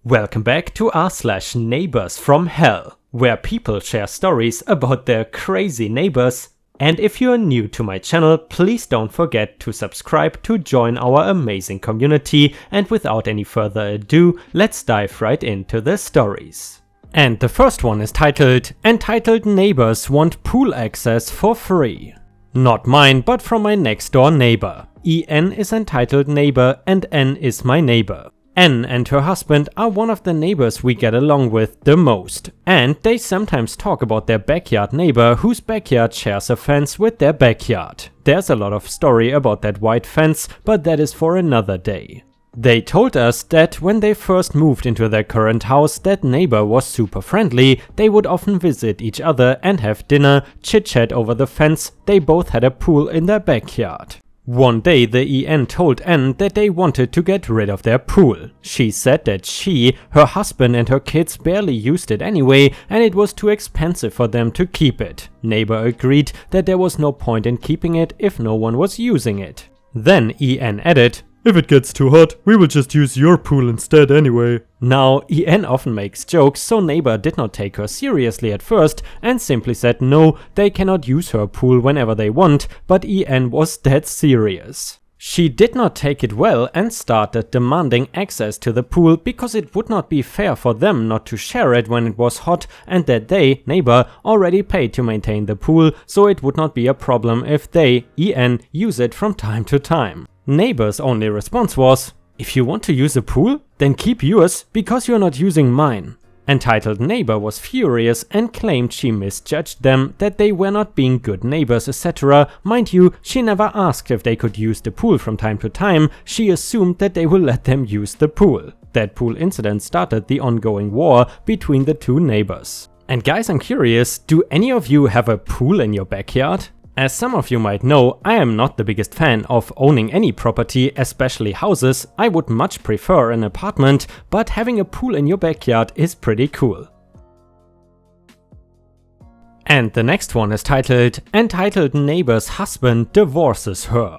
Welcome back to r/Neighbors from Hell, where people share stories about their crazy neighbors. And if you're new to my channel, please don't forget to subscribe to join our amazing community. And without any further ado, let's dive right into the stories. And the first one is entitled Neighbors Want Pool Access for Free. Not mine, but from my next door neighbor. EN is entitled neighbor and N is my neighbor. N and her husband are one of the neighbors we get along with the most, and they sometimes talk about their backyard neighbor whose backyard shares a fence with their backyard. There's a lot of story about that white fence, but that is for another day. They told us that when they first moved into their current house, that neighbor was super friendly. They would often visit each other and have dinner, chit-chat over the fence. They both had a pool in their backyard. One day the EN told N that they wanted to get rid of their pool. She said that she, her husband and her kids barely used it anyway and it was too expensive for them to keep it. Neighbor agreed that there was no point in keeping it if no one was using it. Then EN added, "If it gets too hot, we will just use your pool instead anyway." Now, EN often makes jokes, so neighbor did not take her seriously at first and simply said no, they cannot use her pool whenever they want, but EN was dead serious. She did not take it well and started demanding access to the pool because it would not be fair for them not to share it when it was hot and that they, neighbor, already paid to maintain the pool, so it would not be a problem if they, EN, use it from time to time. Neighbor's only response was, "If you want to use a pool, then keep yours because you're not using mine." Entitled neighbor was furious and claimed she misjudged them, that they were not being good neighbors, etc. Mind you, she never asked if they could use the pool from time to time. She assumed that they will let them use the pool. That pool incident started the ongoing war between the two neighbors. And guys, I'm curious, do any of you have a pool in your backyard? As some of you might know, I am not the biggest fan of owning any property, especially houses. I would much prefer an apartment, but having a pool in your backyard is pretty cool. And the next one is entitled Neighbor's Husband Divorces Her.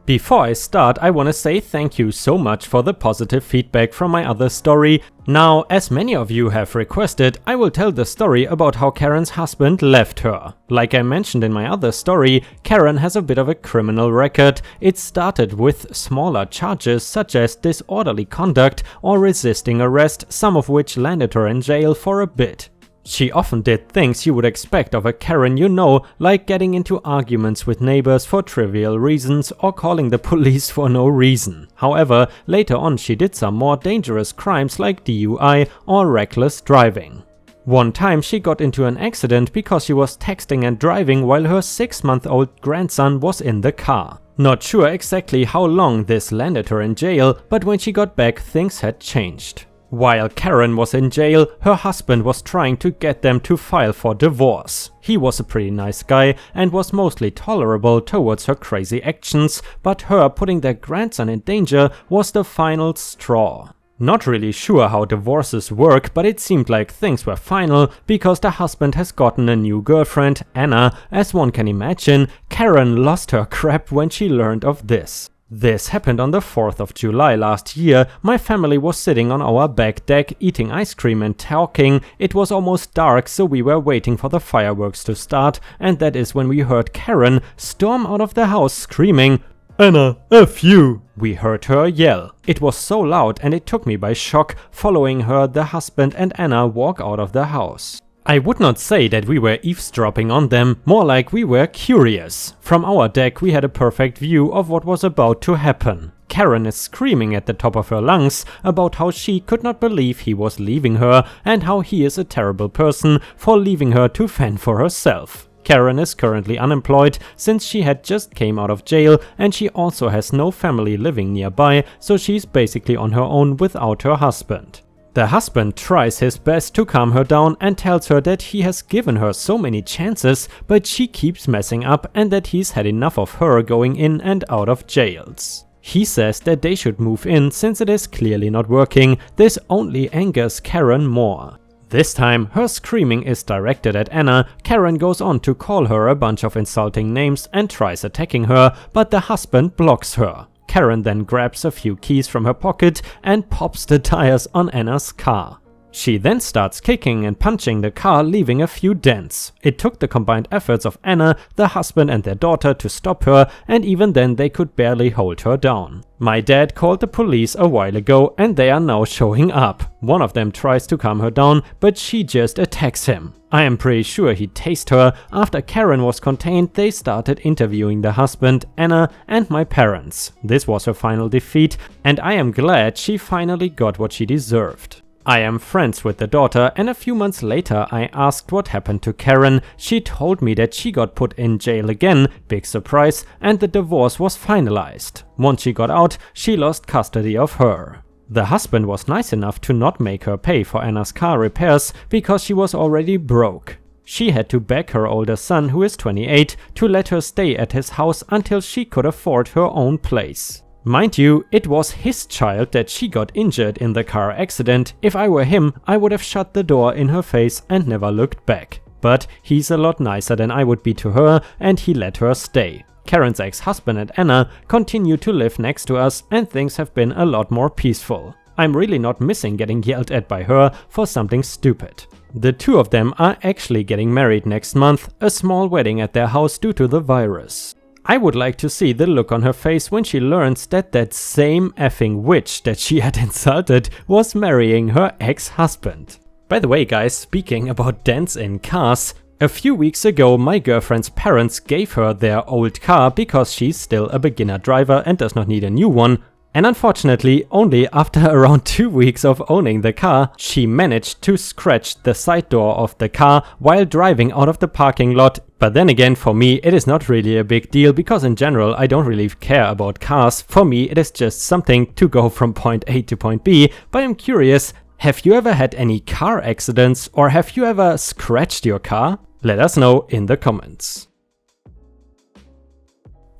Before I start, I want to say thank you so much for the positive feedback from my other story. Now, as many of you have requested, I will tell the story about how Karen's husband left her. Like I mentioned in my other story, Karen has a bit of a criminal record. It started with smaller charges such as disorderly conduct or resisting arrest, some of which landed her in jail for a bit. She often did things you would expect of a Karen, you know, like getting into arguments with neighbors for trivial reasons or calling the police for no reason. However, later on she did some more dangerous crimes like DUI or reckless driving. One time she got into an accident because she was texting and driving while her 6-month-old grandson was in the car. Not sure exactly how long this landed her in jail, but when she got back things had changed. While Karen was in jail, her husband was trying to get them to file for divorce. He was a pretty nice guy and was mostly tolerable towards her crazy actions, but her putting their grandson in danger was the final straw. Not really sure how divorces work, but it seemed like things were final because the husband has gotten a new girlfriend, Anna. As one can imagine, Karen lost her crap when she learned of this. This happened on the 4th of July last year. My family was sitting on our back deck eating ice cream and talking. It was almost dark, so we were waiting for the fireworks to start, and that is when we heard Karen storm out of the house screaming, "Anna, F you!" We heard her yell. It was so loud and it took me by shock. Following her, the husband and Anna walk out of the house. I would not say that we were eavesdropping on them, more like we were curious. From our deck we had a perfect view of what was about to happen. Karen is screaming at the top of her lungs about how she could not believe he was leaving her and how he is a terrible person for leaving her to fend for herself. Karen is currently unemployed since she had just came out of jail and she also has no family living nearby, so she's basically on her own without her husband. The husband tries his best to calm her down and tells her that he has given her so many chances, but she keeps messing up and that he's had enough of her going in and out of jails. He says that they should move in since it is clearly not working. This only angers Karen more. This time, her screaming is directed at Anna. Karen goes on to call her a bunch of insulting names and tries attacking her, but the husband blocks her. Karen then grabs a few keys from her pocket and pops the tires on Anna's car. She then starts kicking and punching the car, leaving a few dents. It took the combined efforts of Anna, the husband and their daughter to stop her, and even then they could barely hold her down. My dad called the police a while ago and they are now showing up. One of them tries to calm her down, but she just attacks him. I am pretty sure he tased her. After Karen was contained, they started interviewing the husband, Anna, and my parents. This was her final defeat, and I am glad she finally got what she deserved. I am friends with the daughter, and a few months later I asked what happened to Karen. She told me that she got put in jail again, big surprise, and the divorce was finalized. Once she got out, she lost custody of her. The husband was nice enough to not make her pay for Anna's car repairs because she was already broke. She had to beg her older son, who is 28, to let her stay at his house until she could afford her own place. Mind you, it was his child that she got injured in the car accident. If I were him, I would have shut the door in her face and never looked back. But he's a lot nicer than I would be to her, and he let her stay. Karen's ex-husband and Anna continue to live next to us, and things have been a lot more peaceful. I'm really not missing getting yelled at by her for something stupid. The two of them are actually getting married next month, a small wedding at their house due to the virus. I would like to see the look on her face when she learns that that same effing witch that she had insulted was marrying her ex-husband. By the way guys, speaking about dents in cars, a few weeks ago my girlfriend's parents gave her their old car because she's still a beginner driver and does not need a new one. And unfortunately, only after around 2 weeks of owning the car, she managed to scratch the side door of the car while driving out of the parking lot. But then again, for me, it is not really a big deal because in general, I don't really care about cars. For me, it is just something to go from point A to point B. But I'm curious, have you ever had any car accidents or have you ever scratched your car? Let us know in the comments.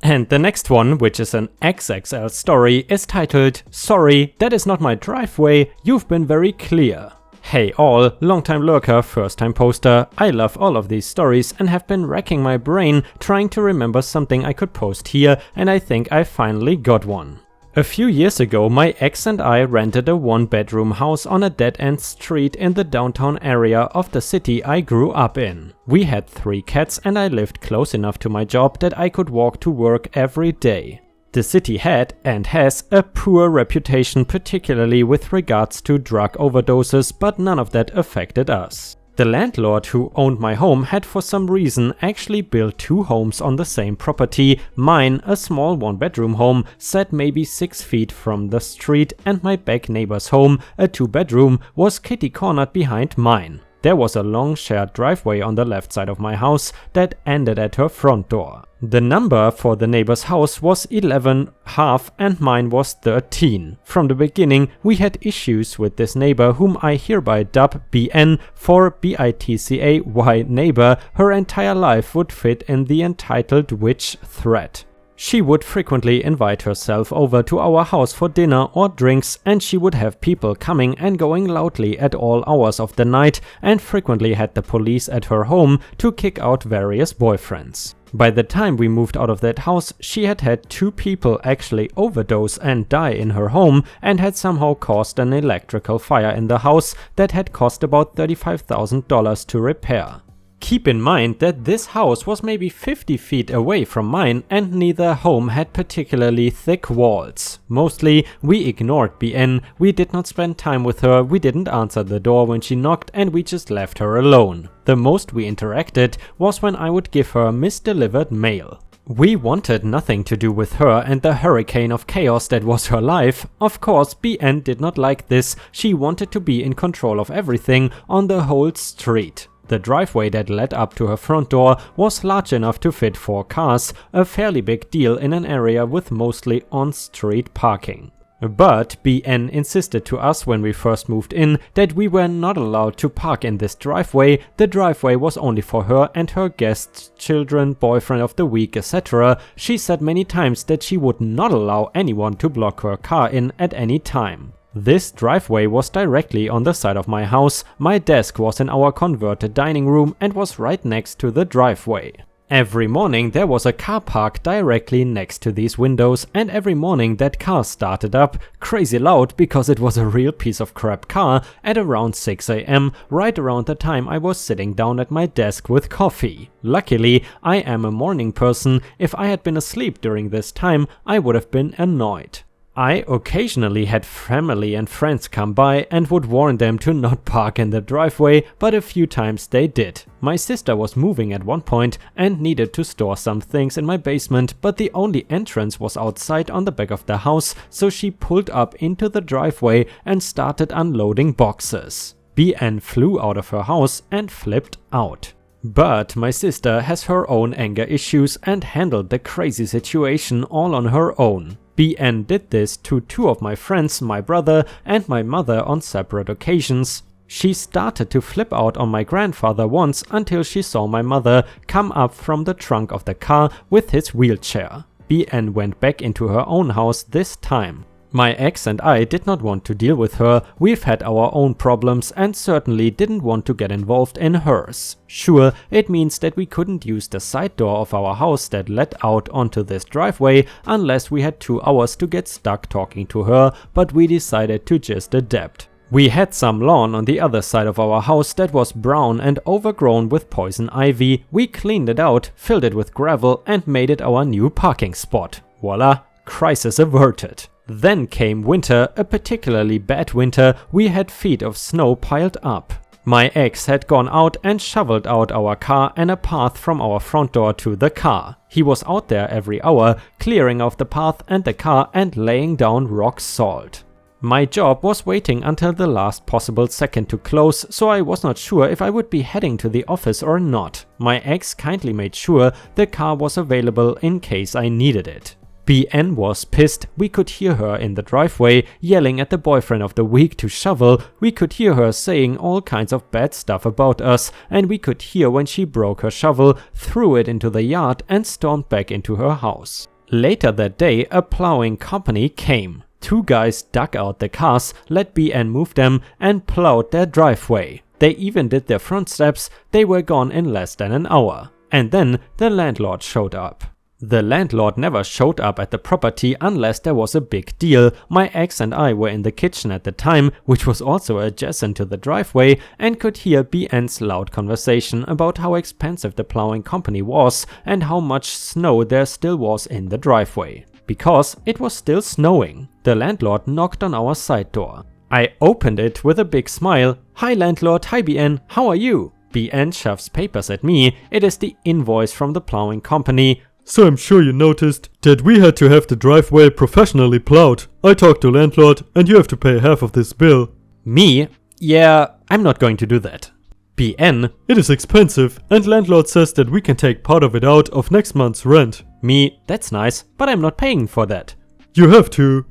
And the next one, which is an XXL story, is titled, "Sorry, that is not my driveway, you've been very clear." Hey all, long time lurker, first time poster. I love all of these stories and have been racking my brain trying to remember something I could post here, and I think I finally got one. A few years ago, my ex and I rented a one-bedroom house on a dead-end street in the downtown area of the city I grew up in. We had 3 cats and I lived close enough to my job that I could walk to work every day. The city had and has a poor reputation, particularly with regards to drug overdoses, but none of that affected us. The landlord who owned my home had for some reason actually built 2 homes on the same property. Mine, a small 1-bedroom home, sat maybe 6 feet from the street, and my back neighbor's home, a 2-bedroom, was kitty-cornered behind mine. There was a long shared driveway on the left side of my house that ended at her front door. The number for the neighbor's house was 11.5 and mine was 13. From the beginning, we had issues with this neighbor, whom I hereby dub BN for BITCAY neighbor. Her entire life would fit in the entitled witch thread. She would frequently invite herself over to our house for dinner or drinks, and she would have people coming and going loudly at all hours of the night, and frequently had the police at her home to kick out various boyfriends. By the time we moved out of that house, she had had 2 people actually overdose and die in her home, and had somehow caused an electrical fire in the house that had cost about $35,000 to repair. Keep in mind that this house was maybe 50 feet away from mine, and neither home had particularly thick walls. Mostly, we ignored BN, we did not spend time with her, we didn't answer the door when she knocked, and we just left her alone. The most we interacted was when I would give her misdelivered mail. We wanted nothing to do with her and the hurricane of chaos that was her life. Of course, BN did not like this. She wanted to be in control of everything on the whole street. The driveway that led up to her front door was large enough to fit 4 cars, a fairly big deal in an area with mostly on-street parking. But BN insisted to us when we first moved in that we were not allowed to park in this driveway. The driveway was only for her and her guests, children, boyfriend of the week, etc. She said many times that she would not allow anyone to block her car in at any time. This driveway was directly on the side of my house. My desk was in our converted dining room and was right next to the driveway. Every morning there was a car park directly next to these windows, and every morning that car started up crazy loud because it was a real piece of crap car at around 6 AM, right around the time I was sitting down at my desk with coffee. Luckily, I am a morning person. If I had been asleep during this time, I would have been annoyed. I occasionally had family and friends come by and would warn them to not park in the driveway, but a few times they did. My sister was moving at one point and needed to store some things in my basement, but the only entrance was outside on the back of the house, so she pulled up into the driveway and started unloading boxes. BN flew out of her house and flipped out. But my sister has her own anger issues and handled the crazy situation all on her own. BN did this to two of my friends, my brother and my mother, on separate occasions. She started to flip out on my grandfather once until she saw my mother come up from the trunk of the car with his wheelchair. BN went back into her own house this time. My ex and I did not want to deal with her. We've had our own problems and certainly didn't want to get involved in hers. Sure, it means that we couldn't use the side door of our house that led out onto this driveway unless we had 2 hours to get stuck talking to her, but we decided to just adapt. We had some lawn on the other side of our house that was brown and overgrown with poison ivy. We cleaned it out, filled it with gravel and made it our new parking spot. Voila, crisis averted. Then came winter, a particularly bad winter. We had feet of snow piled up. My ex had gone out and shoveled out our car and a path from our front door to the car. He was out there every hour, clearing off the path and the car and laying down rock salt. My job was waiting until the last possible second to close, so I was not sure if I would be heading to the office or not. My ex kindly made sure the car was available in case I needed it. BN was pissed. We could hear her in the driveway yelling at the boyfriend of the week to shovel. We could hear her saying all kinds of bad stuff about us, and we could hear when she broke her shovel, threw it into the yard and stormed back into her house. Later that day, a plowing company came. 2 guys dug out the cars, let BN move them and plowed their driveway. They even did their front steps. They were gone in less than an hour. And then the landlord showed up. The landlord never showed up at the property unless there was a big deal. My ex and I were in the kitchen at the time, which was also adjacent to the driveway, and could hear BN's loud conversation about how expensive the plowing company was and how much snow there still was in the driveway. Because it was still snowing. The landlord knocked on our side door. I opened it with a big smile. "Hi landlord, hi BN, how are you?" BN shoves papers at me. It is the invoice from the plowing company. "So I'm sure you noticed that we had to have the driveway professionally plowed. I talked to landlord and you have to pay half of this bill." Me? Yeah, I'm not going to do that. BN? "It is expensive and landlord says that we can take part of it out of next month's rent." Me? That's nice, but I'm not paying for that. "You have to."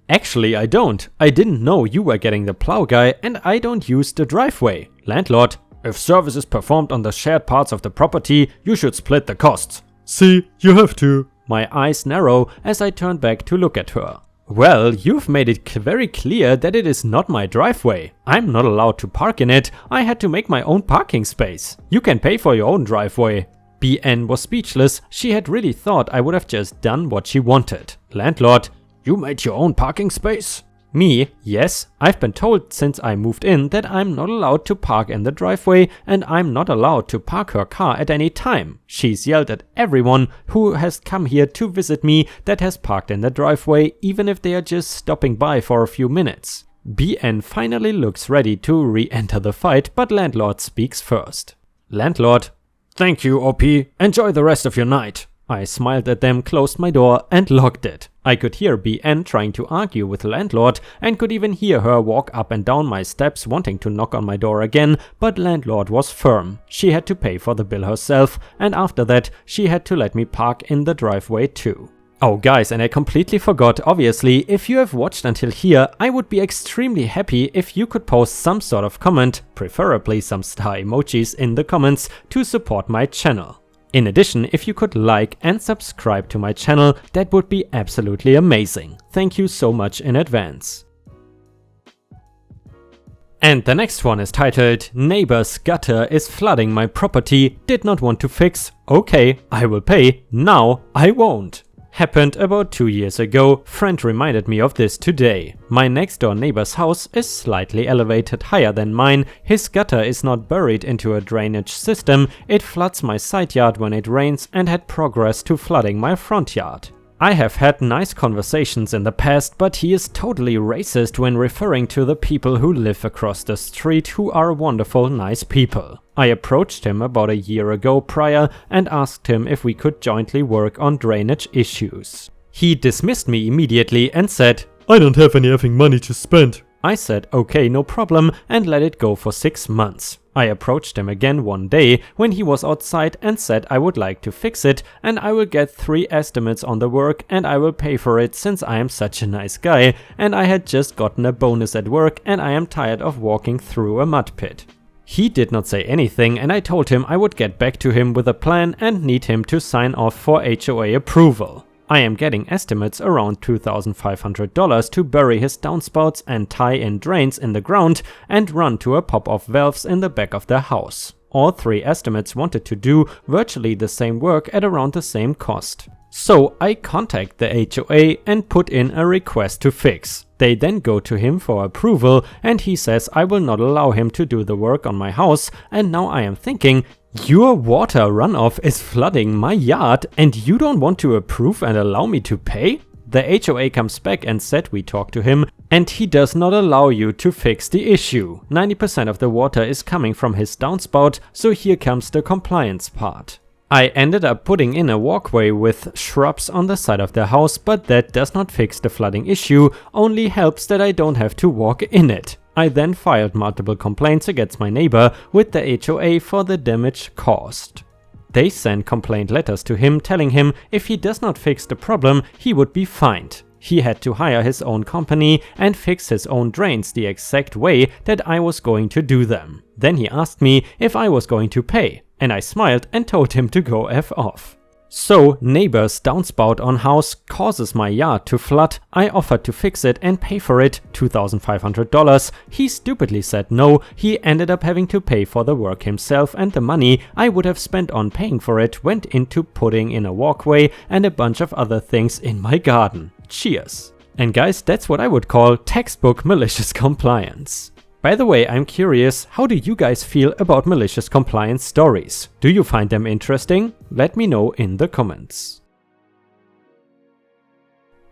Actually, I don't. I didn't know you were getting the plow guy and I don't use the driveway. Landlord, if service is performed on the shared parts of the property, you should split the costs. "See, you have to." My eyes narrow as I turn back to look at her. Well, you've made it very clear that it is not my driveway. I'm not allowed to park in it. I had to make my own parking space. You can pay for your own driveway. BN was speechless. She had really thought I would have just done what she wanted. Landlord, you made your own parking space? Me? Yes, I've been told since I moved in that I'm not allowed to park in the driveway and I'm not allowed to park her car at any time. She's yelled at everyone who has come here to visit me that has parked in the driveway, even if they are just stopping by for a few minutes. BN finally looks ready to re-enter the fight, but landlord speaks first. Landlord, thank you, OP. Enjoy the rest of your night. I smiled at them, closed my door and locked it. I could hear BN trying to argue with landlord and could even hear her walk up and down my steps wanting to knock on my door again, but landlord was firm. She had to pay for the bill herself, and after that she had to let me park in the driveway too. Oh guys, and I completely forgot, obviously, if you have watched until here, I would be extremely happy if you could post some sort of comment, preferably some star emojis in the comments, to support my channel. In addition, if you could like and subscribe to my channel, that would be absolutely amazing. Thank you so much in advance. And the next one is titled, Neighbor's gutter is flooding my property, did not want to fix, okay, I will pay, now I won't. Happened about 2 years ago, friend reminded me of this today. My next door neighbor's house is slightly elevated higher than mine, his gutter is not buried into a drainage system, it floods my side yard when it rains and had progressed to flooding my front yard. I have had nice conversations in the past, but he is totally racist when referring to the people who live across the street who are wonderful, nice people. I approached him about a year ago prior and asked him if we could jointly work on drainage issues. He dismissed me immediately and said, I don't have any effing money to spend. I said okay, no problem, and let it go for 6 months. I approached him again one day when he was outside and said I would like to fix it and I will get 3 estimates on the work and I will pay for it since I am such a nice guy and I had just gotten a bonus at work and I am tired of walking through a mud pit. He did not say anything and I told him I would get back to him with a plan and need him to sign off for HOA approval. I am getting estimates around $2,500 to bury his downspouts and tie in drains in the ground and run to a pop-off valves in the back of the house. All 3 estimates wanted to do virtually the same work at around the same cost. So I contact the HOA and put in a request to fix. They then go to him for approval and he says I will not allow him to do the work on my house, and now I am thinking, your water runoff is flooding my yard and you don't want to approve and allow me to pay? The HOA comes back and said we talked to him and he does not allow you to fix the issue. 90% of the water is coming from his downspout, so here comes the compliance part. I ended up putting in a walkway with shrubs on the side of the house, but that does not fix the flooding issue, only helps that I don't have to walk in it. I then filed multiple complaints against my neighbor with the HOA for the damage caused. They sent complaint letters to him telling him if he does not fix the problem, he would be fined. He had to hire his own company and fix his own drains the exact way that I was going to do them. Then he asked me if I was going to pay, and I smiled and told him to go F off. So, neighbor's downspout on house causes my yard to flood. I offered to fix it and pay for it, $2,500. He stupidly said no. He ended up having to pay for the work himself, and the money I would have spent on paying for it went into putting in a walkway and a bunch of other things in my garden. Cheers. And guys, that's what I would call textbook malicious compliance. By the way, I'm curious, how do you guys feel about malicious compliance stories? Do you find them interesting? Let me know in the comments.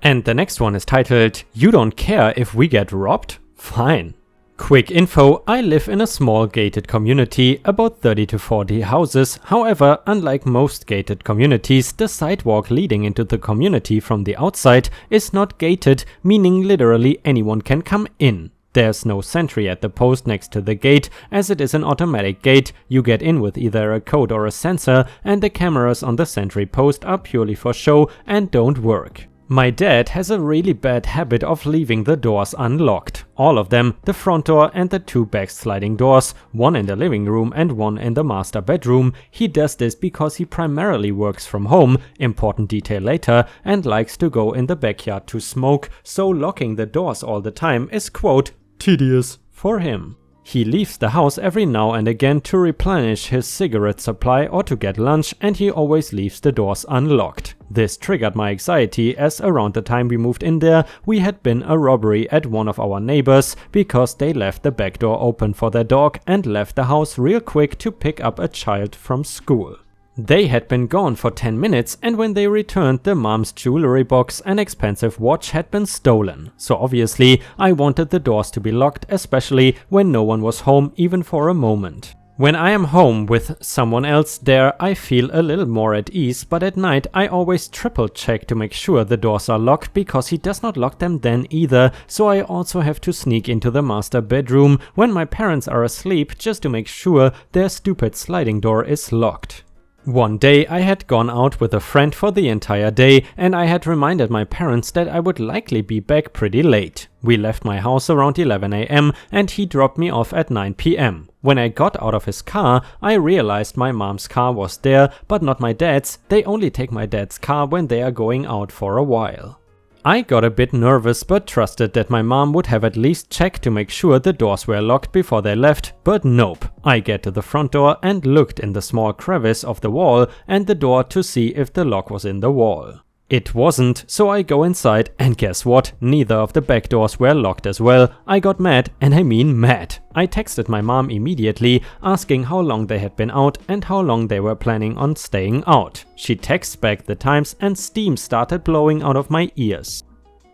And the next one is titled, You don't care if we get robbed? Fine. Quick info, I live in a small gated community, about 30 to 40 houses. However, unlike most gated communities, the sidewalk leading into the community from the outside is not gated, meaning literally anyone can come in. There's no sentry at the post next to the gate, as it is an automatic gate. You get in with either a code or a sensor, and the cameras on the sentry post are purely for show and don't work. My dad has a really bad habit of leaving the doors unlocked. All of them, the front door and the 2 back sliding doors, one in the living room and one in the master bedroom. He does this because he primarily works from home, important detail later, and likes to go in the backyard to smoke, so locking the doors all the time is, quote, tedious for him. He leaves the house every now and again to replenish his cigarette supply or to get lunch, and he always leaves the doors unlocked. This triggered my anxiety, as around the time we moved in there, we had been a robbery at one of our neighbors because they left the back door open for their dog and left the house real quick to pick up a child from school. They had been gone for 10 minutes, and when they returned, the mom's jewelry box and expensive watch had been stolen. So obviously, I wanted the doors to be locked, especially when no one was home even for a moment. When I am home with someone else there, I feel a little more at ease, but at night I always triple check to make sure the doors are locked because he does not lock them then either, so I also have to sneak into the master bedroom when my parents are asleep just to make sure their stupid sliding door is locked. One day I had gone out with a friend for the entire day, and I had reminded my parents that I would likely be back pretty late. We left my house around 11 AM and he dropped me off at 9 PM. When I got out of his car, I realized my mom's car was there, but not my dad's. They only take my dad's car when they are going out for a while. I got a bit nervous but trusted that my mom would have at least checked to make sure the doors were locked before they left, but nope. I get to the front door and looked in the small crevice of the wall and the door to see if the lock was in the wall. It wasn't, so I go inside and guess what? Neither of the back doors were locked as well. I got mad, and I mean mad. I texted my mom immediately, asking how long they had been out and how long they were planning on staying out. She texts back the times and steam started blowing out of my ears.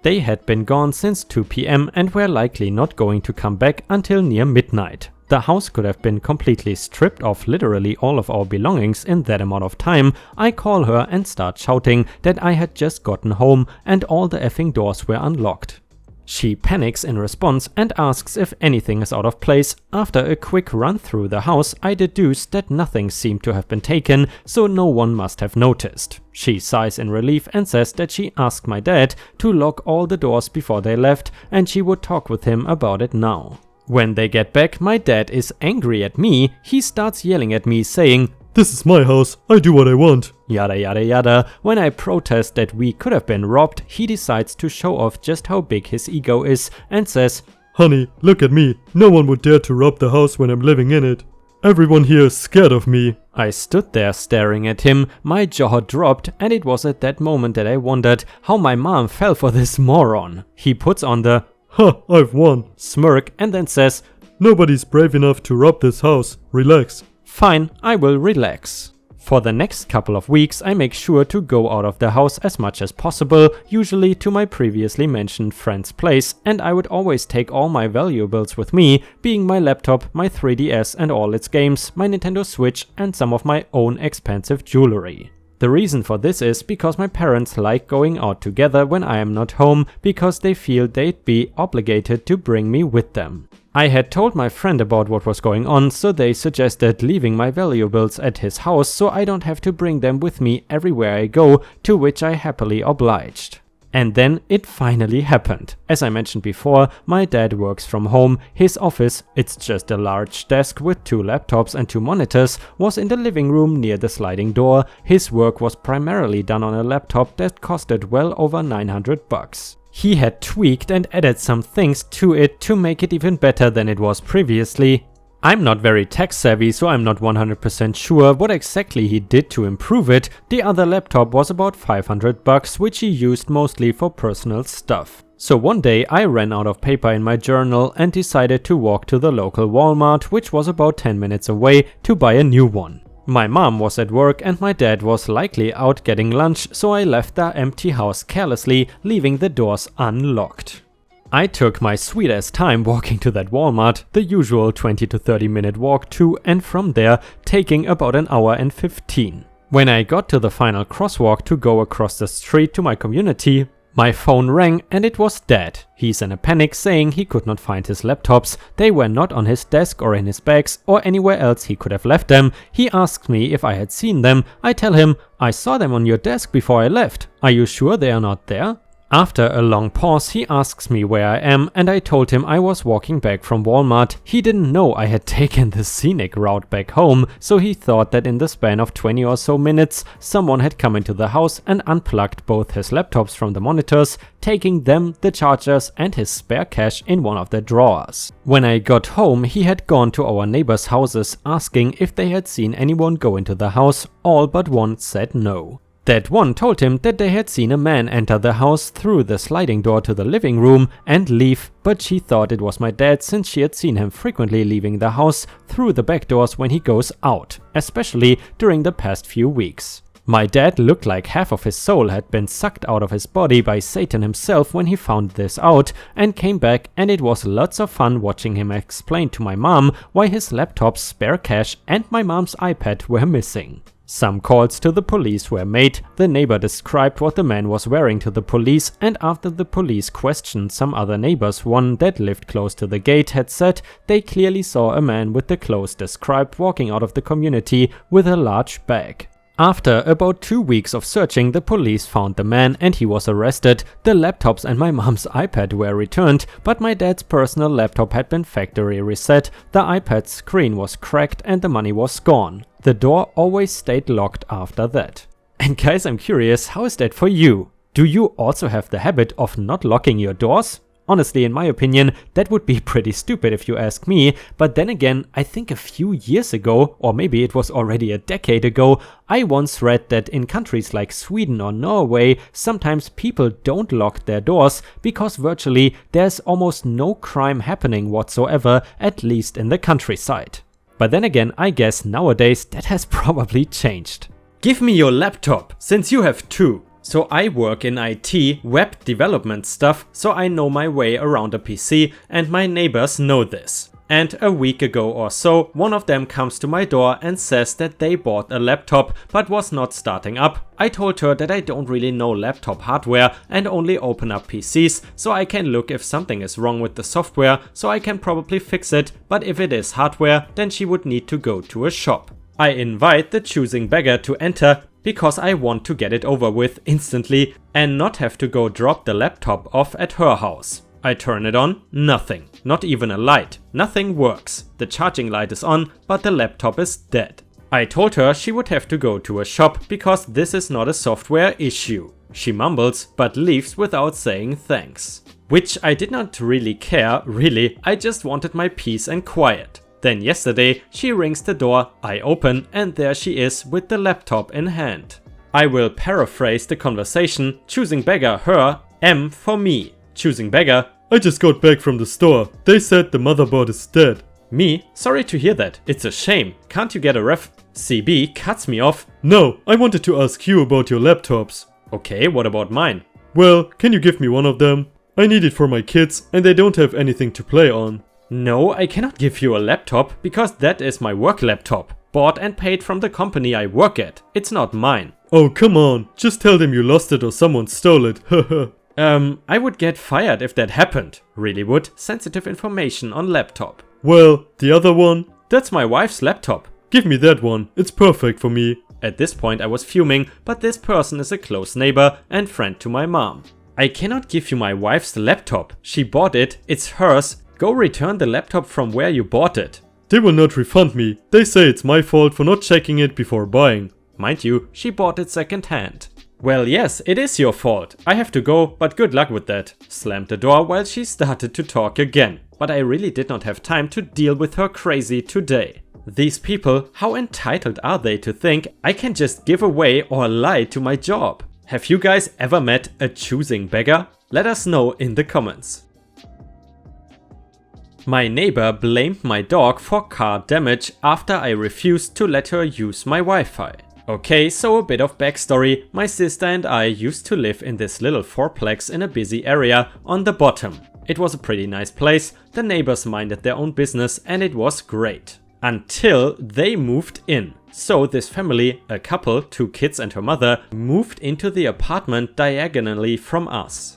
They had been gone since 2 p.m. and were likely not going to come back until near midnight. The house could have been completely stripped of literally all of our belongings in that amount of time. I call her and start shouting that I had just gotten home and all the effing doors were unlocked. She panics in response and asks if anything is out of place. After a quick run through the house, I deduce that nothing seemed to have been taken, so no one must have noticed. She sighs in relief and says that she asked my dad to lock all the doors before they left and she would talk with him about it now. When they get back, my dad is angry at me. He starts yelling at me saying, "This is my house, I do what I want." Yada yada yada. When I protest that we could have been robbed, he decides to show off just how big his ego is and says, "Honey, look at me. No one would dare to rob the house when I'm living in it. Everyone here is scared of me." I stood there staring at him, my jaw dropped, and it was at that moment that I wondered how my mom fell for this moron. He puts on the "Ha, I've won" smirk and then says, "Nobody's brave enough to rob this house. Relax." Fine, I will relax. For the next couple of weeks, I make sure to go out of the house as much as possible, usually to my previously mentioned friend's place, and I would always take all my valuables with me, being my laptop, my 3DS and all its games, my Nintendo Switch and some of my own expensive jewelry. The reason for this is because my parents like going out together when I am not home because they feel they'd be obligated to bring me with them. I had told my friend about what was going on, so they suggested leaving my valuables at his house so I don't have to bring them with me everywhere I go, to which I happily obliged. And then it finally happened. As I mentioned before, my dad works from home. His office, it's just a large desk with 2 laptops and 2 monitors, was in the living room near the sliding door. His work was primarily done on a laptop that costed well over $900. He had tweaked and added some things to it to make it even better than it was previously. I'm not very tech savvy, so I'm not 100% sure what exactly he did to improve it. The other laptop was about $500, which he used mostly for personal stuff. So one day I ran out of paper in my journal and decided to walk to the local Walmart, which was about 10 minutes away, to buy a new one. My mom was at work and my dad was likely out getting lunch, so I left the empty house carelessly, leaving the doors unlocked. I took my sweet ass time walking to that Walmart, the usual 20 to 30 minute walk to and from there, taking about an hour and 15. When I got to the final crosswalk to go across the street to my community, my phone rang and it was Dad. He's in a panic saying he could not find his laptops. They were not on his desk or in his bags or anywhere else he could have left them. He asks me if I had seen them. I tell him, "I saw them on your desk before I left. Are you sure they are not there?" After a long pause, he asks me where I am and I told him I was walking back from Walmart. He didn't know I had taken the scenic route back home, so he thought that in the span of 20 or so minutes, someone had come into the house and unplugged both his laptops from the monitors, taking them, the chargers and his spare cash in one of the drawers. When I got home, he had gone to our neighbors' houses asking if they had seen anyone go into the house. All but one said no. That one told him that they had seen a man enter the house through the sliding door to the living room and leave, but she thought it was my dad since she had seen him frequently leaving the house through the back doors when he goes out, especially during the past few weeks. My dad looked like half of his soul had been sucked out of his body by Satan himself when he found this out and came back, and it was lots of fun watching him explain to my mom why his laptop, spare cash and my mom's iPad were missing. Some calls to the police were made. The neighbor described what the man was wearing to the police, and after the police questioned some other neighbors, one that lived close to the gate had said they clearly saw a man with the clothes described walking out of the community with a large bag. After about 2 weeks of searching, the police found the man and he was arrested. The laptops and my mom's iPad were returned, but my dad's personal laptop had been factory reset, the iPad's screen was cracked and the money was gone. The door always stayed locked after that. And guys, I'm curious, how is that for you? Do you also have the habit of not locking your doors? Honestly, in my opinion, that would be pretty stupid if you ask me, but then again, I think a few years ago, or maybe it was already a decade ago, I once read that in countries like Sweden or Norway, sometimes people don't lock their doors because virtually there's almost no crime happening whatsoever, at least in the countryside. But then again, I guess nowadays that has probably changed. Give me your laptop, since you have two. So I work in IT, web development stuff, so I know my way around a PC and my neighbors know this. And a week ago or so, one of them comes to my door and says that they bought a laptop but was not starting up. I told her that I don't really know laptop hardware and only open up PCs, so I can look if something is wrong with the software, so I can probably fix it, but if it is hardware, then she would need to go to a shop. I invite the choosing beggar to enter because I want to get it over with instantly and not have to go drop the laptop off at her house. I turn it on, nothing, not even a light, nothing works. The charging light is on, but the laptop is dead. I told her she would have to go to a shop because this is not a software issue. She mumbles but leaves without saying thanks. Which I did not really care, really, I just wanted my peace and quiet. Then yesterday she rings the door, I open and there she is with the laptop in hand. I will paraphrase the conversation, choosing beggar her, M for me. Choosing beggar, I just got back from the store. They said the motherboard is dead. Me, sorry to hear that, it's a shame, can't you get a ref? CB cuts me off. No, I wanted to ask you about your laptops. Okay, what about mine? Well, can you give me one of them? I need it for my kids and they don't have anything to play on. No, I cannot give you a laptop because that is my work laptop. Bought and paid from the company I work at. It's not mine. Oh, come on. Just tell them you lost it or someone stole it. I would get fired if that happened. Really would. Sensitive information on laptop. Well, the other one? That's my wife's laptop. Give me that one. It's perfect for me. At this point I was fuming, but this person is a close neighbor and friend to my mom. I cannot give you my wife's laptop. She bought it. It's hers. Go return the laptop from where you bought it. They will not refund me. They say it's my fault for not checking it before buying. Mind you, she bought it second hand. Well, yes, it is your fault. I have to go, but good luck with that. Slammed the door while she started to talk again. But I really did not have time to deal with her crazy today. These people, how entitled are they to think I can just give away or lie to my job? Have you guys ever met a choosing beggar? Let us know in the comments. My neighbor blamed my dog for car damage after I refused to let her use my Wi-Fi. Okay, so a bit of backstory. My sister and I used to live in this little fourplex in a busy area on the bottom. It was a pretty nice place, the neighbors minded their own business and it was great. Until they moved in. So this family, a couple, 2 kids and her mother, moved into the apartment diagonally from us.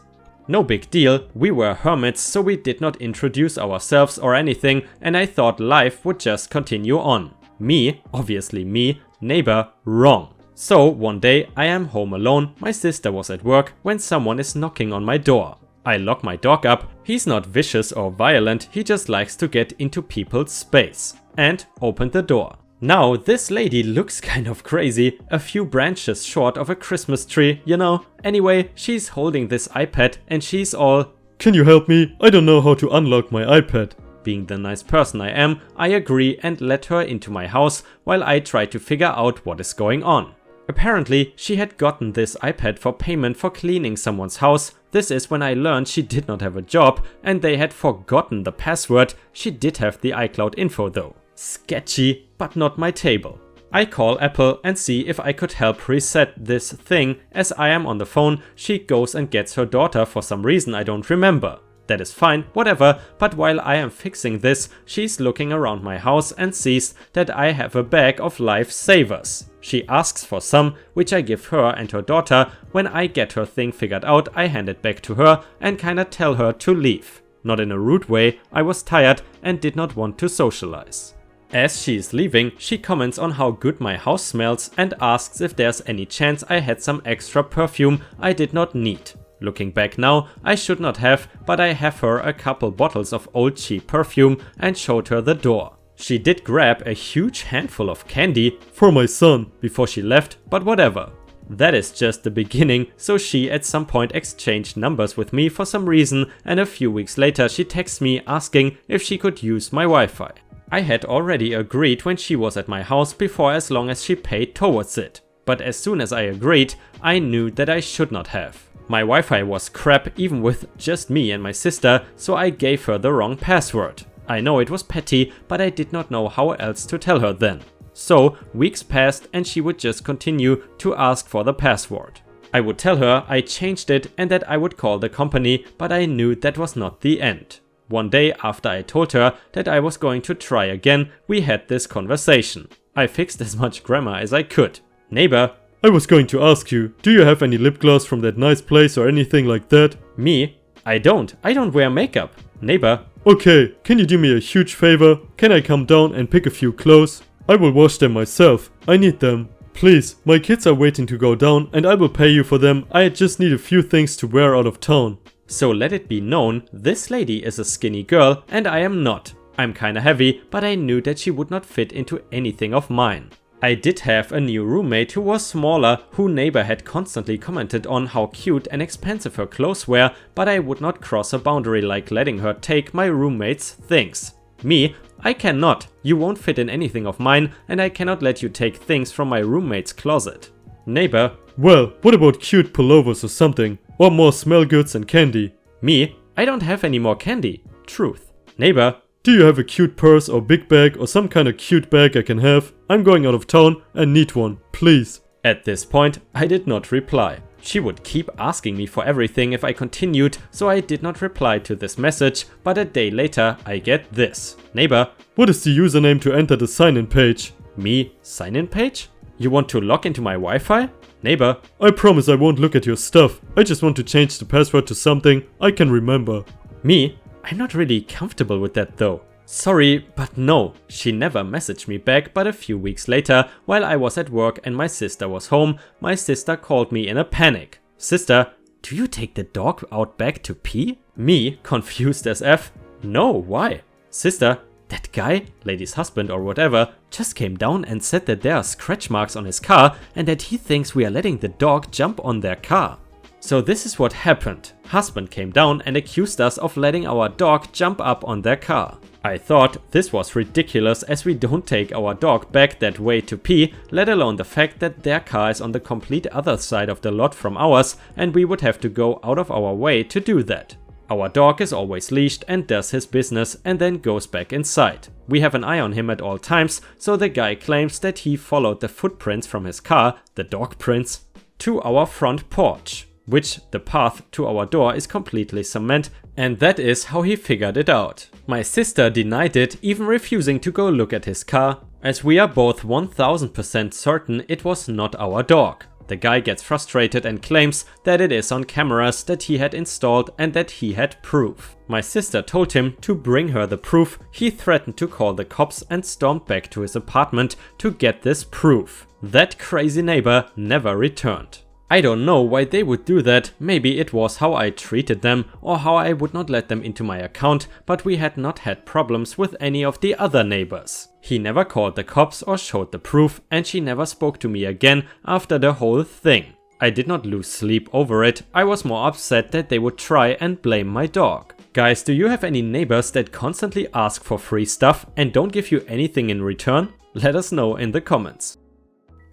No big deal, we were hermits so we did not introduce ourselves or anything and I thought life would just continue on. Me, obviously me, neighbor, wrong. So one day I am home alone, my sister was at work when someone is knocking on my door. I lock my dog up, he's not vicious or violent, he just likes to get into people's space. And opened the door. Now this lady looks kind of crazy, a few branches short of a Christmas tree, you know. Anyway, she's holding this iPad and she's all, "Can you help me? I don't know how to unlock my iPad." Being the nice person I am, I agree and let her into my house while I try to figure out what is going on. Apparently, she had gotten this iPad for payment for cleaning someone's house. This is when I learned she did not have a job and they had forgotten the password. She did have the iCloud info though. Sketchy, but not my table. I call Apple and see if I could help reset this thing. As I am on the phone, she goes and gets her daughter for some reason I don't remember. That is fine, whatever, but while I am fixing this, she's looking around my house and sees that I have a bag of lifesavers. She asks for some, which I give her and her daughter. When I get her thing figured out, I hand it back to her and kinda tell her to leave. Not in a rude way, I was tired and did not want to socialize. As she is leaving, she comments on how good my house smells and asks if there's any chance I had some extra perfume I did not need. Looking back now, I should not have, but I have her a couple bottles of old cheap perfume and showed her the door. She did grab a huge handful of candy for my son before she left, but whatever. That is just the beginning, so she at some point exchanged numbers with me for some reason, and a few weeks later she texts me asking if she could use my Wi-Fi. I had already agreed when she was at my house before, as long as she paid towards it. But as soon as I agreed, I knew that I should not have. My Wi-Fi was crap even with just me and my sister, so I gave her the wrong password. I know it was petty, but I did not know how else to tell her then. So weeks passed and she would just continue to ask for the password. I would tell her I changed it and that I would call the company, but I knew that was not the end. One day after I told her that I was going to try again, we had this conversation. I fixed as much grammar as I could. Neighbor. I was going to ask you, do you have any lip gloss from that nice place or anything like that? Me? I don't wear makeup. Neighbor. Okay, can you do me a huge favor? Can I come down and pick a few clothes? I will wash them myself. I need them. Please, my kids are waiting to go down and I will pay you for them. I just need a few things to wear out of town. So let it be known, this lady is a skinny girl and I am not. I'm kinda heavy, but I knew that she would not fit into anything of mine. I did have a new roommate who was smaller, who neighbor had constantly commented on how cute and expensive her clothes were, but I would not cross a boundary like letting her take my roommate's things. Me, I cannot. You won't fit in anything of mine and I cannot let you take things from my roommate's closet. Neighbor. Well, what about cute pullovers or something? Or more smell goods and candy? Me, I don't have any more candy. Truth. Neighbor. Do you have a cute purse or big bag or some kind of cute bag I can have? I'm going out of town and need one, please. At this point, I did not reply. She would keep asking me for everything if I continued, so I did not reply to this message, but a day later I get this. Neighbor. What is the username to enter the sign-in page? Me? Sign-in page? You want to log into my Wi-Fi? Neighbor. I promise I won't look at your stuff. I just want to change the password to something I can remember. Me? I'm not really comfortable with that though. Sorry, but no. She never messaged me back, but a few weeks later, while I was at work and my sister was home, my sister called me in a panic. Sister, do you take the dog out back to pee? Me, confused as F. No, why? Sister, that guy, lady's husband or whatever, just came down and said that there are scratch marks on his car and that he thinks we are letting the dog jump on their car. So this is what happened. Husband came down and accused us of letting our dog jump up on their car. I thought this was ridiculous as we don't take our dog back that way to pee, let alone the fact that their car is on the complete other side of the lot from ours and we would have to go out of our way to do that. Our dog is always leashed and does his business and then goes back inside. We have an eye on him at all times, so the guy claims that he followed the footprints from his car, the dog prints, to our front porch, which the path to our door is completely cement, and that is how he figured it out. My sister denied it, even refusing to go look at his car, as we are both 1000% certain it was not our dog. The guy gets frustrated and claims that it is on cameras that he had installed and that he had proof. My sister told him to bring her the proof. He threatened to call the cops and stormed back to his apartment to get this proof. That crazy neighbor never returned. I don't know why they would do that. Maybe it was how I treated them or how I would not let them into my account, but we had not had problems with any of the other neighbors. He never called the cops or showed the proof, and she never spoke to me again after the whole thing. I did not lose sleep over it. I was more upset that they would try and blame my dog. Guys, do you have any neighbors that constantly ask for free stuff and don't give you anything in return? Let us know in the comments.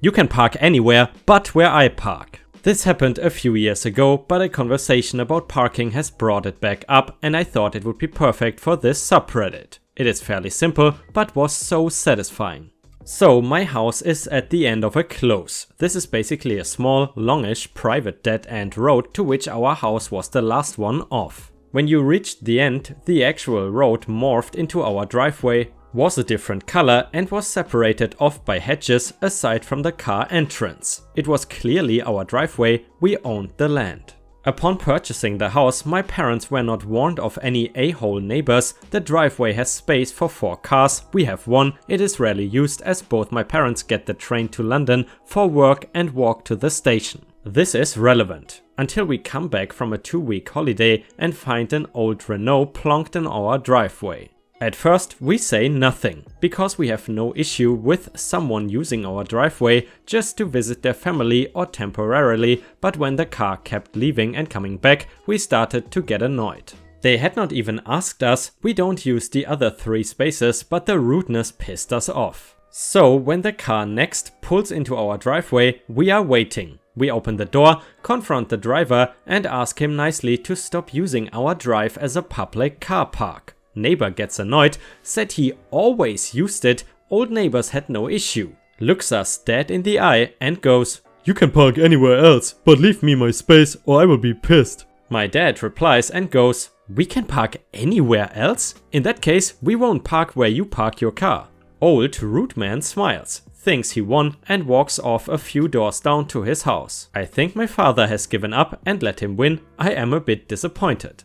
You can park anywhere but where I park. This happened a few years ago, but a conversation about parking has brought it back up and I thought it would be perfect for this subreddit. It is fairly simple, but was so satisfying. So my house is at the end of a close. This is basically a small, longish, private dead-end road to which our house was the last one off. When you reached the end, the actual road morphed into our driveway, was a different color and was separated off by hedges aside from the car entrance. It was clearly our driveway, we owned the land. Upon purchasing the house, my parents were not warned of any a-hole neighbors. The driveway has space for 4 cars, we have 1, it is rarely used as both my parents get the train to London for work and walk to the station. This is relevant, until we come back from a 2-week holiday and find an old Renault plonked in our driveway. At first we say nothing, because we have no issue with someone using our driveway just to visit their family or temporarily, but when the car kept leaving and coming back, we started to get annoyed. They had not even asked us, we don't use the other 3 spaces, but the rudeness pissed us off. So when the car next pulls into our driveway, we are waiting. We open the door, confront the driver and ask him nicely to stop using our drive as a public car park. Neighbor gets annoyed, said he always used it, old neighbors had no issue, looks us dead in the eye and goes, "You can park anywhere else, but leave me my space or I will be pissed." My dad replies and goes, "We can park anywhere else? In that case, we won't park where you park your car." Old rude man smiles, thinks he won and walks off a few doors down to his house. I think my father has given up and let him win. I am a bit disappointed.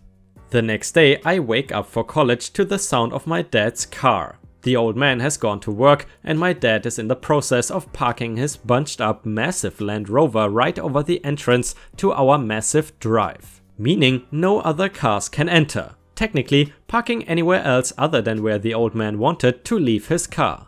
The next day I wake up for college to the sound of my dad's car. The old man has gone to work and my dad is in the process of parking his bunched up massive Land Rover right over the entrance to our massive drive. Meaning no other cars can enter. Technically parking anywhere else other than where the old man wanted to leave his car.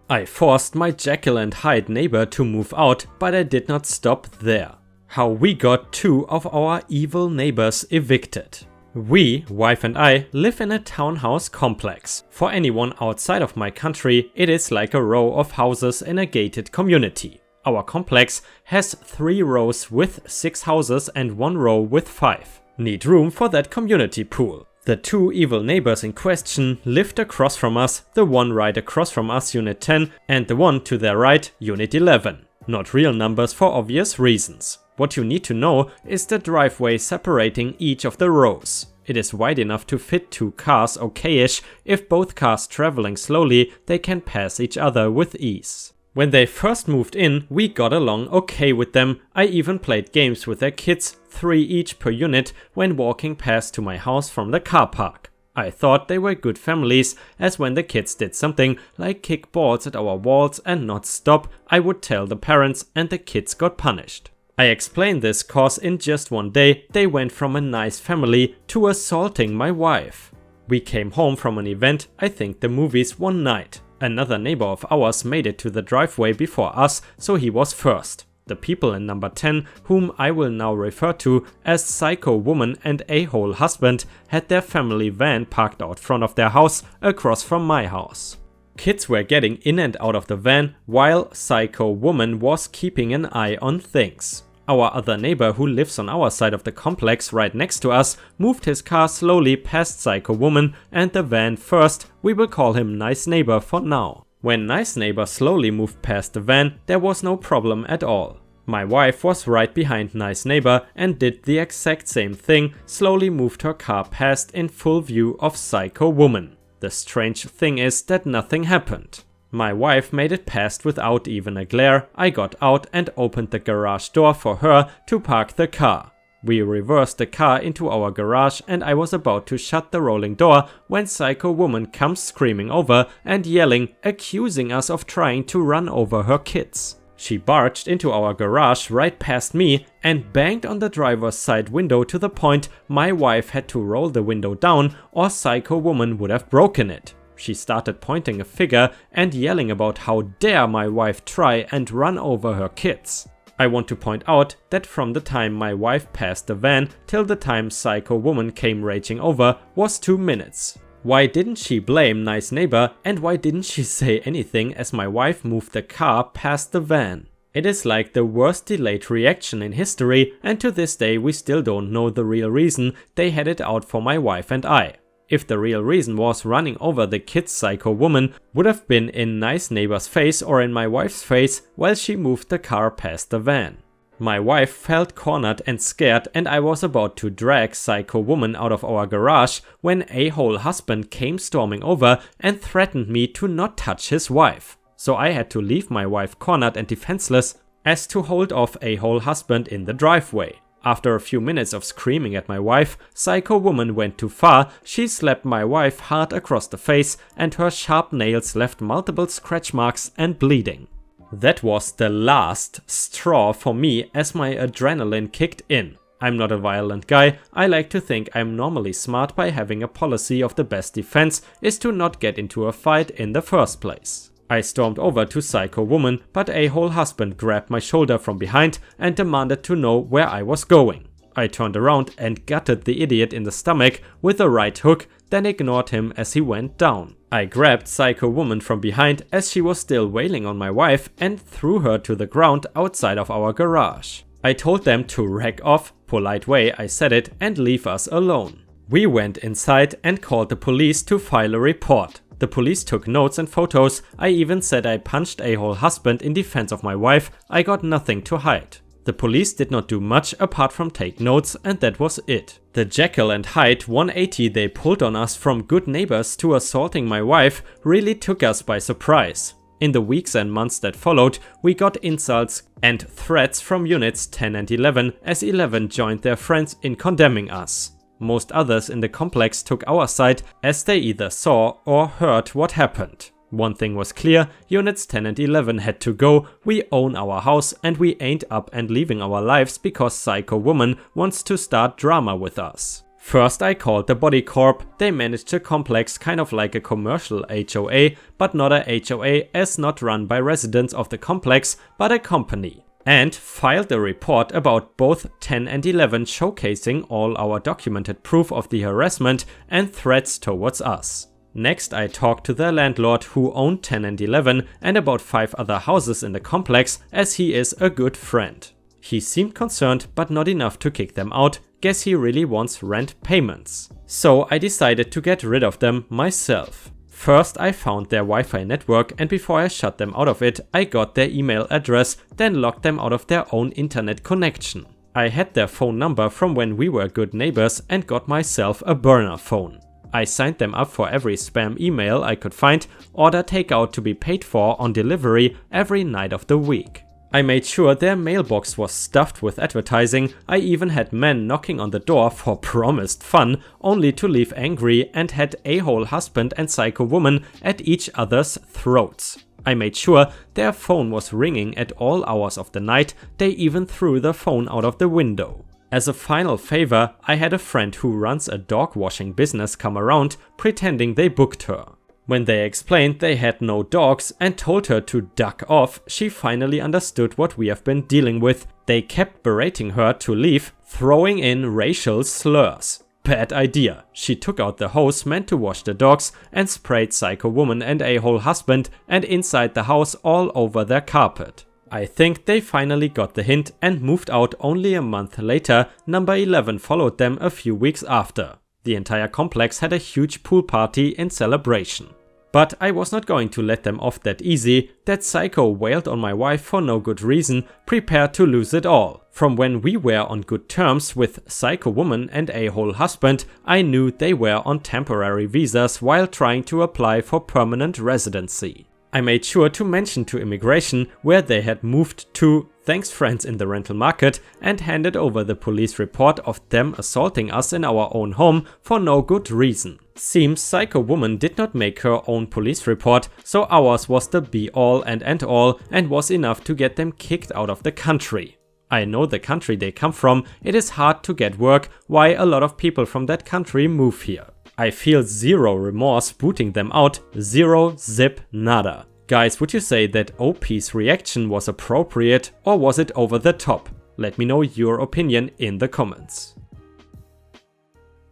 I forced my Jekyll and Hyde neighbor to move out, but I did not stop there. How we got 2 of our evil neighbors evicted. We, wife and I, live in a townhouse complex. For anyone outside of my country, it is like a row of houses in a gated community. Our complex has 3 rows with 6 houses and 1 row with 5. Need room for that community pool. The 2 evil neighbors in question lived across from us, the one right across from us, Unit 10, and the one to their right, Unit 11. Not real numbers for obvious reasons. What you need to know is the driveway separating each of the rows. It is wide enough to fit 2 cars okayish. If both cars traveling slowly, they can pass each other with ease. When they first moved in, we got along okay with them. I even played games with their kids, 3 each per unit, when walking past to my house from the car park. I thought they were good families, as when the kids did something like kick balls at our walls and not stop, I would tell the parents and the kids got punished. I explained this cause in just one day they went from a nice family to assaulting my wife. We came home from an event, I think the movies, one night. Another neighbor of ours made it to the driveway before us, so he was first. The people in number 10, whom I will now refer to as Psycho Woman and A-hole Husband, had their family van parked out front of their house across from my house. Kids were getting in and out of the van, while Psycho Woman was keeping an eye on things. Our other neighbor, who lives on our side of the complex right next to us, moved his car slowly past Psycho Woman and the van first. We will call him Nice Neighbor for now. When Nice Neighbor slowly moved past the van, there was no problem at all. My wife was right behind Nice Neighbor and did the exact same thing, slowly moved her car past in full view of Psycho Woman. The strange thing is that nothing happened. My wife made it past without even a glare. I got out and opened the garage door for her to park the car. We reversed the car into our garage and I was about to shut the rolling door when Psycho Woman comes screaming over and yelling, accusing us of trying to run over her kids. She barged into our garage right past me and banged on the driver's side window to the point my wife had to roll the window down or Psycho Woman would have broken it. She started pointing a finger and yelling about how dare my wife try and run over her kids. I want to point out that from the time my wife passed the van till the time Psycho Woman came raging over was 2 minutes. Why didn't she blame Nice Neighbor and why didn't she say anything as my wife moved the car past the van? It is like the worst delayed reaction in history, and to this day we still don't know the real reason they had it out for my wife and I. If the real reason was running over the kids, Psycho Woman would have been in Nice Neighbor's face or in my wife's face while she moved the car past the van. My wife felt cornered and scared and I was about to drag Psycho Woman out of our garage when A-hole Husband came storming over and threatened me to not touch his wife. So I had to leave my wife cornered and defenseless as to hold off A-hole Husband in the driveway. After a few minutes of screaming at my wife, Psycho Woman went too far. She slapped my wife hard across the face and her sharp nails left multiple scratch marks and bleeding. That was the last straw for me as my adrenaline kicked in. I'm not a violent guy. I like to think I'm normally smart by having a policy of the best defense is to not get into a fight in the first place. I stormed over to Psycho Woman, but a-hole husband grabbed my shoulder from behind and demanded to know where I was going. I turned around and gutted the idiot in the stomach with a right hook, then ignored him as he went down. I grabbed Psycho Woman from behind as she was still wailing on my wife and threw her to the ground outside of our garage. I told them to rack off, polite way I said it, and leave us alone. We went inside and called the police to file a report. The police took notes and photos. I even said I punched a-hole husband in defense of my wife. I got nothing to hide. The police did not do much apart from take notes, and that was it. The Jekyll and Hyde 180 they pulled on us from good neighbors to assaulting my wife really took us by surprise. In the weeks and months that followed, we got insults and threats from units 10 and 11 as 11 joined their friends in condemning us. Most others in the complex took our side as they either saw or heard what happened. One thing was clear, units 10 and 11 had to go. We own our house and we ain't up and leaving our lives because Psycho Woman wants to start drama with us. First I called the Body Corp. They managed the complex kind of like a commercial HOA, but not a HOA as not run by residents of the complex, but a company. And filed a report about both 10 and 11 showcasing all our documented proof of the harassment and threats towards us. Next I talked to the landlord who owned 10 and 11 and about 5 other houses in the complex as he is a good friend. He seemed concerned but not enough to kick them out. Guess he really wants rent payments. So I decided to get rid of them myself. First I found their Wi-Fi network and before I shut them out of it, I got their email address, then locked them out of their own internet connection. I had their phone number from when we were good neighbors and got myself a burner phone. I signed them up for every spam email I could find, order takeout to be paid for on delivery every night of the week. I made sure their mailbox was stuffed with advertising. I even had men knocking on the door for promised fun, only to leave angry, and had a-hole husband and Psycho Woman at each other's throats. I made sure their phone was ringing at all hours of the night. They even threw the phone out of the window. As a final favor, I had a friend who runs a dog washing business come around, pretending they booked her. When they explained they had no dogs and told her to duck off, she finally understood what we have been dealing with. They kept berating her to leave, throwing in racial slurs. Bad idea. She took out the hose meant to wash the dogs and sprayed Psycho Woman and a-hole husband and inside the house all over their carpet. I think they finally got the hint and moved out only a month later. Number 11 followed them a few weeks after. The entire complex had a huge pool party in celebration. But I was not going to let them off that easy. That psycho wailed on my wife for no good reason, prepared to lose it all. From when we were on good terms with Psycho Woman and a-hole husband, I knew they were on temporary visas while trying to apply for permanent residency. I made sure to mention to immigration where they had moved to, thanks friends in the rental market, and handed over the police report of them assaulting us in our own home for no good reason. Seems Psycho Woman did not make her own police report, so ours was the be-all and end-all and was enough to get them kicked out of the country. I know the country they come from, it is hard to get work, why a lot of people from that country move here. I feel zero remorse booting them out, zero zip nada. Guys, would you say that OP's reaction was appropriate or was it over the top? Let me know your opinion in the comments.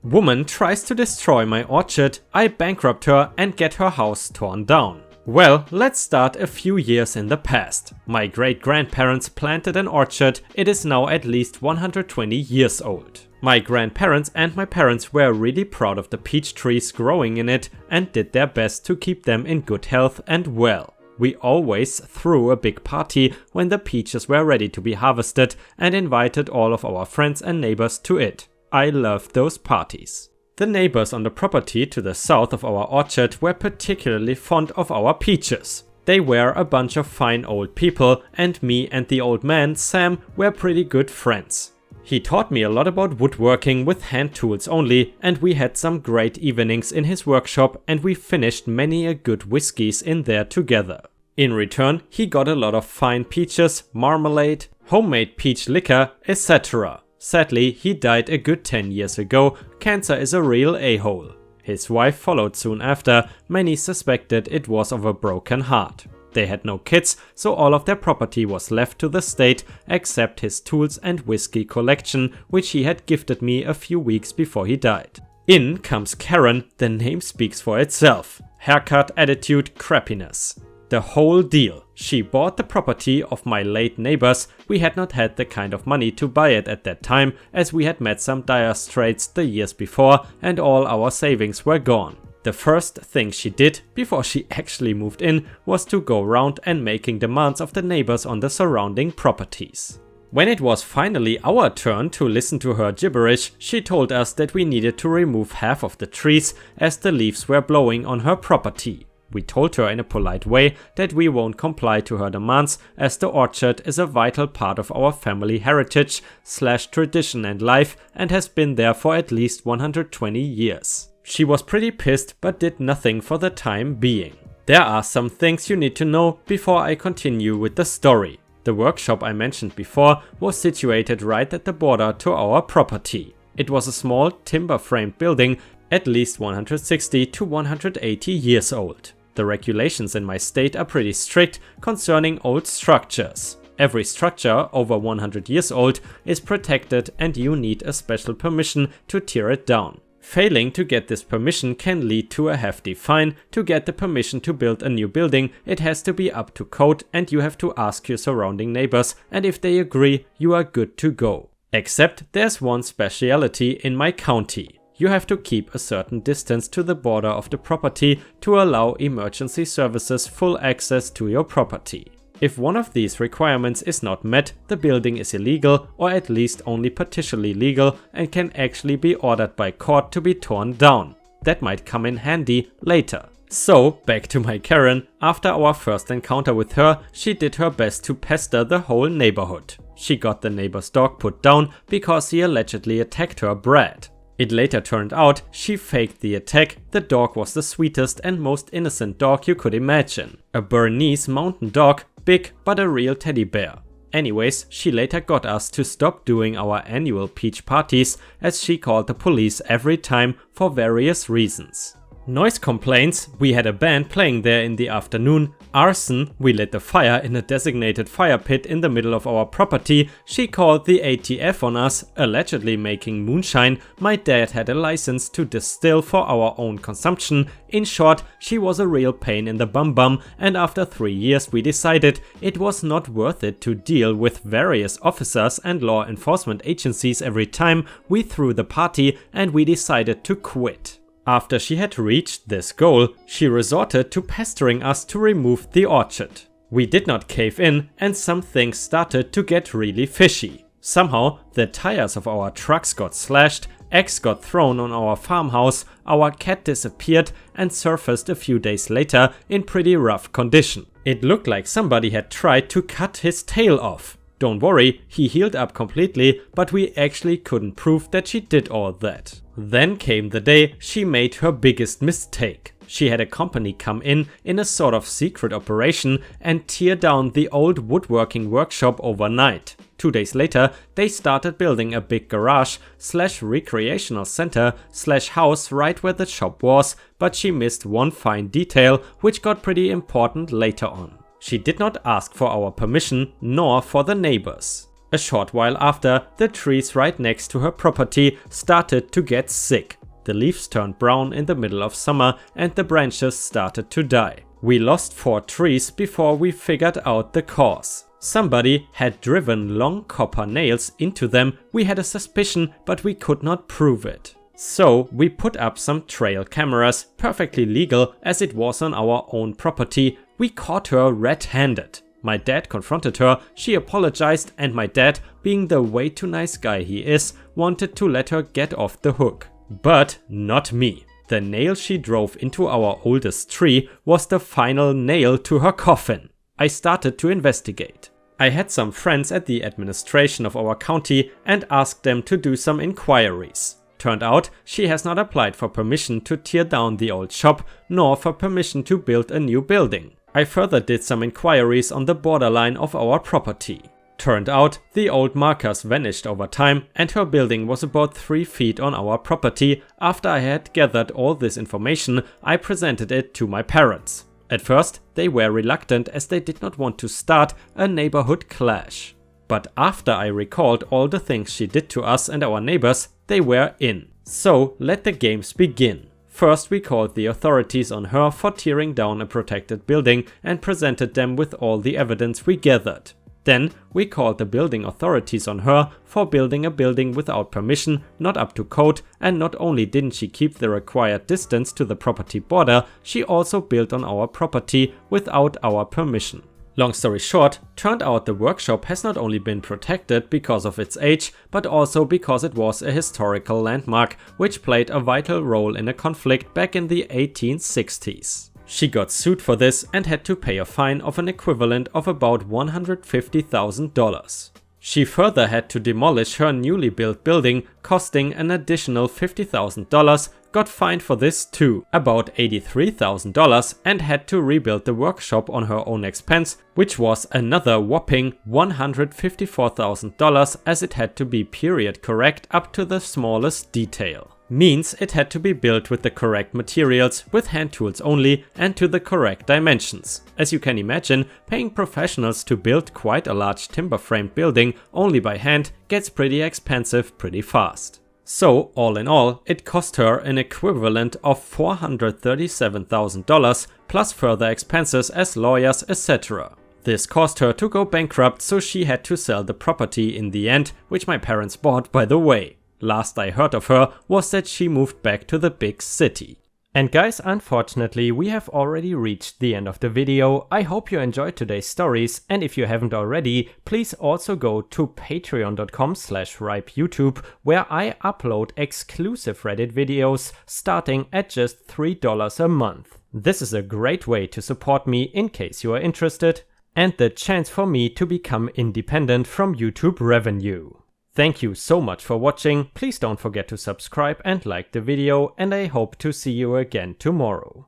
Woman tries to destroy my orchard, I bankrupt her and get her house torn down. Well, let's start a few years in the past. My great-grandparents planted an orchard, it is now at least 120 years old. My grandparents and my parents were really proud of the peach trees growing in it and did their best to keep them in good health and well. We always threw a big party when the peaches were ready to be harvested and invited all of our friends and neighbors to it. I loved those parties. The neighbors on the property to the south of our orchard were particularly fond of our peaches. They were a bunch of fine old people and me and the old man, Sam, were pretty good friends. He taught me a lot about woodworking with hand tools only, and we had some great evenings in his workshop and we finished many a good whiskeys in there together. In return, he got a lot of fine peaches, marmalade, homemade peach liquor, etc. Sadly, he died a good 10 years ago. Cancer is a real a-hole. His wife followed soon after. Many suspected it was of a broken heart. They had no kids, so all of their property was left to the state except his tools and whiskey collection, which he had gifted me a few weeks before he died. In comes Karen, the name speaks for itself. Haircut, attitude, crappiness. The whole deal. She bought the property of my late neighbors. We had not had the kind of money to buy it at that time, as we had met some dire straits the years before and all our savings were gone. The first thing she did, before she actually moved in, was to go round and making demands of the neighbors on the surrounding properties. When it was finally our turn to listen to her gibberish, she told us that we needed to remove half of the trees as the leaves were blowing on her property. We told her in a polite way that we won't comply to her demands, as the orchard is a vital part of our family heritage / tradition and life and has been there for at least 120 years. She was pretty pissed but did nothing for the time being. There are some things you need to know before I continue with the story. The workshop I mentioned before was situated right at the border to our property. It was a small timber-framed building, at least 160 to 180 years old. The regulations in my state are pretty strict concerning old structures. Every structure over 100 years old is protected and you need a special permission to tear it down. Failing to get this permission can lead to a hefty fine. To get the permission to build a new building, it has to be up to code and you have to ask your surrounding neighbors, and if they agree, you are good to go. Except there's one speciality in my county. You have to keep a certain distance to the border of the property to allow emergency services full access to your property. If one of these requirements is not met, the building is illegal or at least only partially legal and can actually be ordered by court to be torn down. That might come in handy later. So, back to my Karen. After our first encounter with her, she did her best to pester the whole neighborhood. She got the neighbor's dog put down because he allegedly attacked her brat. It later turned out she faked the attack. The dog was the sweetest and most innocent dog you could imagine. A Bernese mountain dog, big but a real teddy bear. Anyways, she later got us to stop doing our annual peach parties, as she called the police every time for various reasons. Noise complaints, we had a band playing there in the afternoon. Arson, we lit the fire in a designated fire pit in the middle of our property. She called the ATF on us, allegedly making moonshine. My dad had a license to distill for our own consumption. In short, she was a real pain in the bum, and after 3 years we decided it was not worth it to deal with various officers and law enforcement agencies every time we threw the party, and we decided to quit. After she had reached this goal, she resorted to pestering us to remove the orchard. We did not cave in, and some things started to get really fishy. Somehow, the tires of our trucks got slashed, eggs got thrown on our farmhouse, our cat disappeared and surfaced a few days later in pretty rough condition. It looked like somebody had tried to cut his tail off. Don't worry, he healed up completely, but we actually couldn't prove that she did all that. Then came the day she made her biggest mistake. She had a company come in a sort of secret operation and tear down the old woodworking workshop overnight. 2 days later, they started building a big garage / recreational center / house right where the shop was, but she missed one fine detail which got pretty important later on. She did not ask for our permission, nor for the neighbors. A short while after, the trees right next to her property started to get sick. The leaves turned brown in the middle of summer and the branches started to die. We lost 4 trees before we figured out the cause. Somebody had driven long copper nails into them. We had a suspicion, but we could not prove it. So we put up some trail cameras, perfectly legal as it was on our own property. We caught her red-handed. My dad confronted her, she apologized, and my dad, being the way too nice guy he is, wanted to let her get off the hook. But not me. The nail she drove into our oldest tree was the final nail to her coffin. I started to investigate. I had some friends at the administration of our county and asked them to do some inquiries. Turned out she has not applied for permission to tear down the old shop, nor for permission to build a new building. I further did some inquiries on the borderline of our property. Turned out, the old markers vanished over time and her building was about 3 feet on our property. After I had gathered all this information, I presented it to my parents. At first, they were reluctant as they did not want to start a neighborhood clash. But after I recalled all the things she did to us and our neighbors, they were in. So let the games begin. First we called the authorities on her for tearing down a protected building and presented them with all the evidence we gathered. Then we called the building authorities on her for building a building without permission, not up to code, and not only didn't she keep the required distance to the property border, she also built on our property without our permission. Long story short, turned out the workshop has not only been protected because of its age, but also because it was a historical landmark which played a vital role in a conflict back in the 1860s. She got sued for this and had to pay a fine of an equivalent of about $150,000. She further had to demolish her newly built building, costing an additional $50,000, got fined for this too, about $83,000, and had to rebuild the workshop on her own expense, which was another whopping $154,000 as it had to be period correct up to the smallest detail. Means it had to be built with the correct materials, with hand tools only, and to the correct dimensions. As you can imagine, paying professionals to build quite a large timber framed building only by hand gets pretty expensive pretty fast. So all in all, it cost her an equivalent of $437,000 plus further expenses as lawyers, etc. This caused her to go bankrupt, so she had to sell the property in the end, which my parents bought, by the way. Last I heard of her was that she moved back to the big city. And guys, unfortunately we have already reached the end of the video. I hope you enjoyed today's stories, and if you haven't already, please also go to patreon.com/ripeyoutube, where I upload exclusive Reddit videos starting at just $3 a month. This is a great way to support me in case you are interested, and the chance for me to become independent from YouTube revenue. Thank you so much for watching, please don't forget to subscribe and like the video, and I hope to see you again tomorrow.